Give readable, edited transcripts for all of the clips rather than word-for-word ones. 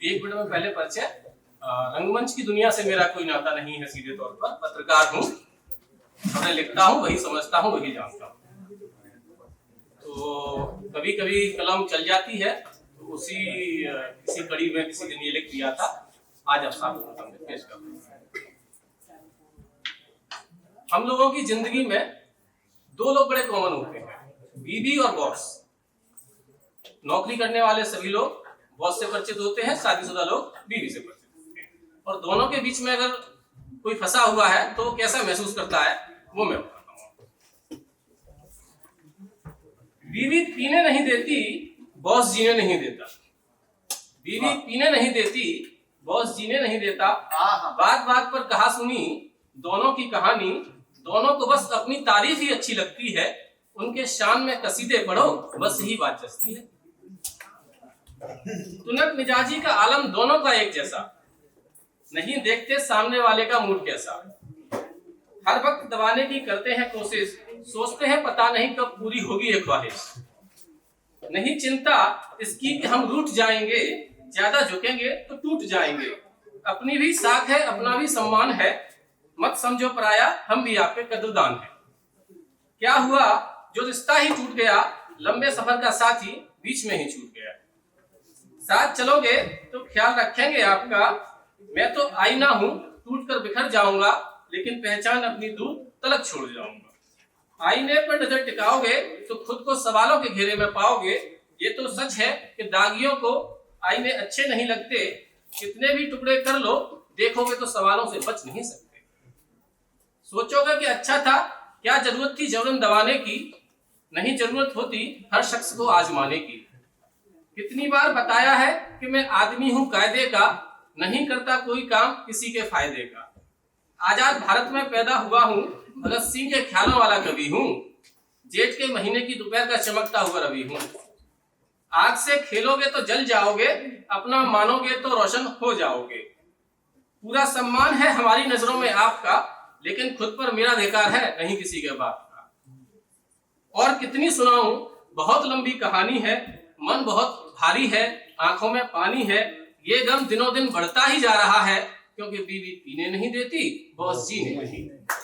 एक मिनट में पहले परिचय। रंगमंच की दुनिया से मेरा कोई नाता नहीं है, सीधे तौर पर पत्रकार हूँ। मैं लिखता हूँ, वही समझता हूँ, वही जानता हूँ। तो कभी कभी कलम चल जाती है, तो उसी किसी कड़ी में किसी दिन ये लिख दिया था, आज आप सामने पेश कर रहे हैं। हम लोगों की जिंदगी में दो लोग बड़े कॉमन होते हैं, बीवी और बॉस। नौकरी करने वाले सभी लोग बॉस से परिचित होते हैं, शादीशुदा लोग बीवी से परिचित होते हैं। और दोनों के बीच में अगर कोई फंसा हुआ है तो कैसा महसूस करता है वो मैं बताता हूँ। बीवी पीने नहीं देती, बॉस जीने नहीं देता। बीवी पीने नहीं देती, बॉस जीने नहीं देता। बात बात पर कहा सुनी दोनों की कहानी, दोनों को बस अपनी तारीफ ही अच्छी लगती है। उनके शान में कसीदे पढ़ो, बस यही बात जचती है। तुनक मिजाजी का आलम दोनों का एक जैसा, नहीं देखते सामने वाले का मूड कैसा। हर वक्त दबाने की करते हैं कोशिश, सोचते हैं पता नहीं कब पूरी होगी ये ख्वाहिश। नहीं चिंता इसकी कि हम रूठ जाएंगे, ज्यादा झुकेंगे तो टूट जाएंगे। अपनी भी साख है, अपना भी सम्मान है, मत समझो पराया, हम भी आपके कद्रदान है। क्या हुआ जो रिश्ता ही टूट गया, लंबे सफर का साथी बीच में ही छूट गया। साथ चलोगे तो ख्याल रखेंगे आपका, मैं तो आईना हूं, टूट कर बिखर जाऊंगा, लेकिन पहचान अपनी दूर तलक छोड़ जाऊंगा। आईने पर नजर टिकाओगे तो खुद को सवालों के घेरे में पाओगे। ये तो सच है कि दागियों को आईने अच्छे नहीं लगते, कितने भी टुकड़े कर लो देखोगे तो सवालों से बच नहीं सकते। सोचोगे कि अच्छा था, क्या जरूरत थी जबरन दबाने की, नहीं जरूरत होती हर शख्स को आजमाने की। कितनी बार बताया है कि मैं आदमी हूं कायदे का, नहीं करता कोई काम किसी के फायदे का। आजाद भारत में पैदा हुआ हूं, भगत सिंह के ख्यालों वाला कवि हूं। जेठ के महीने की दोपहर का चमकता हुआ रवि हूं। आग से खेलोगे तो जल जाओगे, अपना मानोगे तो रोशन हो जाओगे। पूरा सम्मान है हमारी नजरों में आपका, लेकिन खुद पर मेरा अधिकार है, नहीं किसी के बाप का। और कितनी सुनाऊं, बहुत लंबी कहानी है, मन बहुत भारी है, आंखों में पानी है। ये गम दिनों दिन बढ़ता ही जा रहा है, क्योंकि बीवी पीने नहीं देती, बॉस जीने नहीं देता।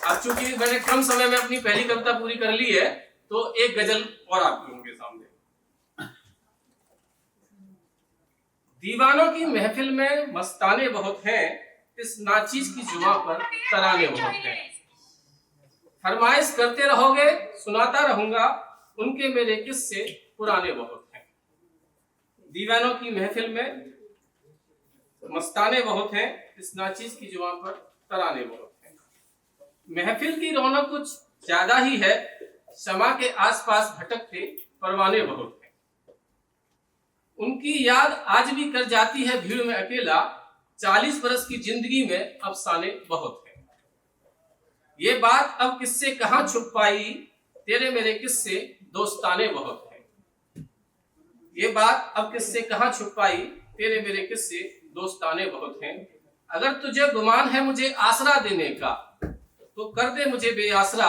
अब चूंकि मैंने कम समय में अपनी पहली कविता पूरी कर ली है, तो एक गजल और आपके उनके सामने। दीवानों की महफिल में मस्ताने बहुत हैं, इस नाचीज की जुबां पर तराने बहुत हैं। फरमाइश करते रहोगे सुनाता रहूंगा, उनके मेरे किस्से पुराने बहुत हैं। दीवानों की महफिल में मस्ताने बहुत हैं, इस नाचीज की जुबां पर तराने बहुत हैं। महफिल की रौनक कुछ ज्यादा ही है, शमा के आसपास भटकते परवाने बहुत हैं। उनकी याद आज भी कर जाती है भीड़ में अकेला, 40 बरस की जिंदगी में अफसाने बहुत हैं। ये बात अब किससे कहां छुप पाई, तेरे मेरे किस्से दोस्ताने बहुत हैं। ये बात अब किससे कहां छुप पाई, तेरे मेरे किस्से दोस्ताने बहुत हैं। अगर तुझे गुमान है मुझे आसरा देने का, तो कर दे मुझे बेआसरा,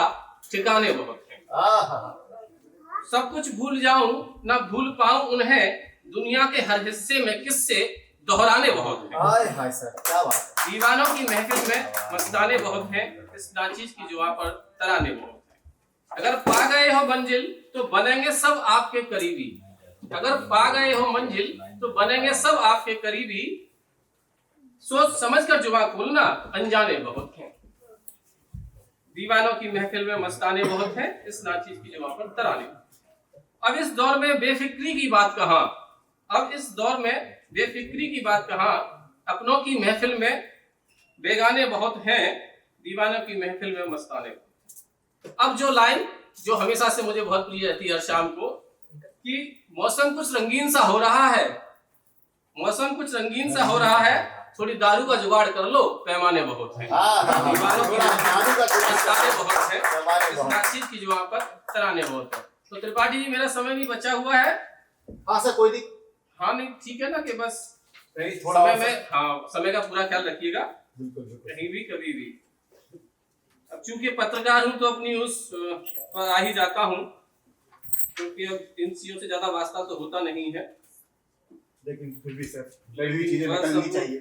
ठिकाने बहुत हैं। सब कुछ भूल जाऊं ना भूल पाऊं उन्हें, दुनिया के हर हिस्से में किस्से दोहराने बहुत हैं। हाय सर, क्या बात है। दीवानों की महफिल में मस्ताने बहुत हैं, इस नाचीज की जुबां पर तराने बहुत हैं। अगर पा गए हो मंजिल तो बनेंगे सब आपके करीबी, अगर पा गए हो मंजिल तो बनेंगे सब आपके करीबी। सोच समझ कर जुबां खोलना, अनजाने बहुत हैं। दीवानों की महफिल में मस्ताने बहुत हैं, इस नाचीज की जुबां पर तराने। अब इस दौर में बेफिक्री की बात कहां, अब इस दौर में बेफिक्री की बात कहां, अपनों की महफिल में बेगाने बहुत हैं, दीवानों की महफिल में मस्ताने। अब जो लाइन जो हमेशा से मुझे बहुत प्रिय रहती है हर शाम को, कि मौसम कुछ रंगीन सा हो रहा है, मौसम कुछ रंगीन सा हो रहा है, थोड़ी दारू का जुगाड़ कर लो, पैमाने बहुत हैं। दीवानों की मस्ताने बहुत हैं, इस नाचीज की जुबां पर तराने बहुत हैं। तो त्रिपाठी जी, मेरा समय भी बचा हुआ है। हाँ सर, कोई दिक्कत। हाँ नहीं, ठीक है ना, कि बस थोड़ा समय में, हाँ समय का पूरा ख्याल रखिएगा, कहीं भी कभी भी। अब चूंकि पत्रकार हूं तो अपनी उस पर आ ही जाता हूं, क्योंकि अब इन चीजों से ज्यादा वास्ता तो होता नहीं है। लेकिन फिर भी सर लड़ी हुई चीजें निकलनी चाहिए।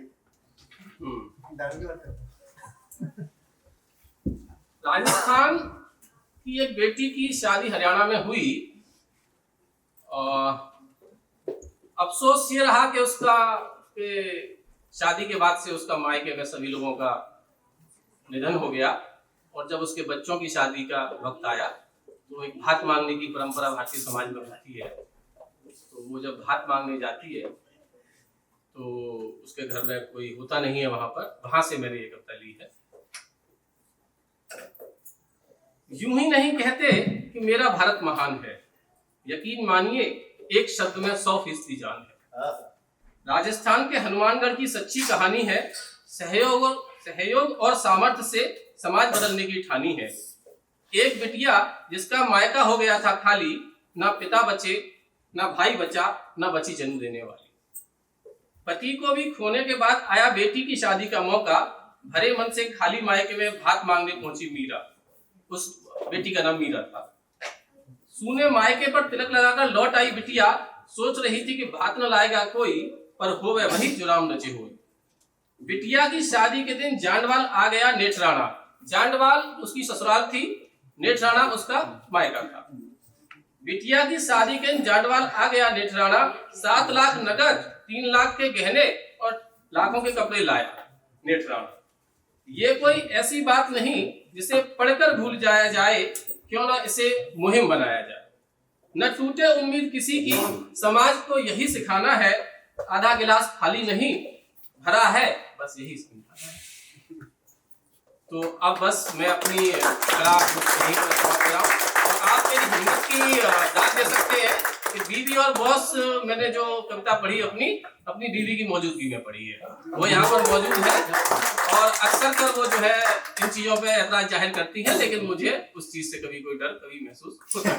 राजस्थान की एक बेटी की शादी हरियाणा में हुई और अफसोस ये रहा कि शादी के बाद से उसका मायके में सभी लोगों का निधन हो गया और जब उसके बच्चों की शादी का वक्त आया तो एक भात मांगने की परंपरा भारतीय समाज में होती है। तो वो जब भात मांगने जाती है तो उसके घर में कोई होता नहीं है वहां से मैंने ये कविता ली है। यूं ही नहीं कहते कि मेरा भारत महान है, यकीन मानिए एक शब्द में 100% जान है। राजस्थान के हनुमानगढ़ की सच्ची कहानी है, सहयोग और सामर्थ्य से समाज बदलने की ठानी है। एक बिटिया जिसका मायका हो गया था खाली, ना पिता बचे ना भाई बचा ना बची जन्म देने वाली। पति को भी खोने के बाद आया बेटी की शादी का मौका, भरे मन से खाली मायके में भात मांगने पहुंची मीरा। उस बेटी का नाम मीरा था। सूने मायके पर तिलक लगाकर लौट आई बिटिया, सोच रही थी कि भात न लाएगा कोई, पर होवे वही जो राम नचे हुए। बिटिया की शादी के दिन जांडवाल आ गया नेठराणा। जांडवाल उसकी ससुराल थी, नेठराणा उसका मायका था। बिटिया की शादी के दिन जांडवाल आ गया नेठराणा, 7 लाख नगद 3 लाख के गहने और लाखों के कपड़े लाया नेठराणा। ये कोई ऐसी बात नहीं जिसे पढ़कर भूल जाया जाए, क्यों ना इसे मुहिम बनाया जाए। न टूटे उम्मीद किसी की, समाज को यही सिखाना है, आधा गिलास खाली नहीं भरा है, बस यही सिखाना है। तो अब बस मैं अपनी कला यहीं पर समाप्त कर रहा हूं और आप मेरी हिम्मत की दाद दे सकते हैं कि बीवी और बॉस मैंने जो कविता पढ़ी अपनी बीवी की मौजूदगी में पढ़ी है, वो यहाँ पर मौजूद है और अक्सर कर वो जो है इन चीजों पे एतराज जाहिर करती है, लेकिन मुझे उस चीज से कभी कोई डर कभी महसूस होता है।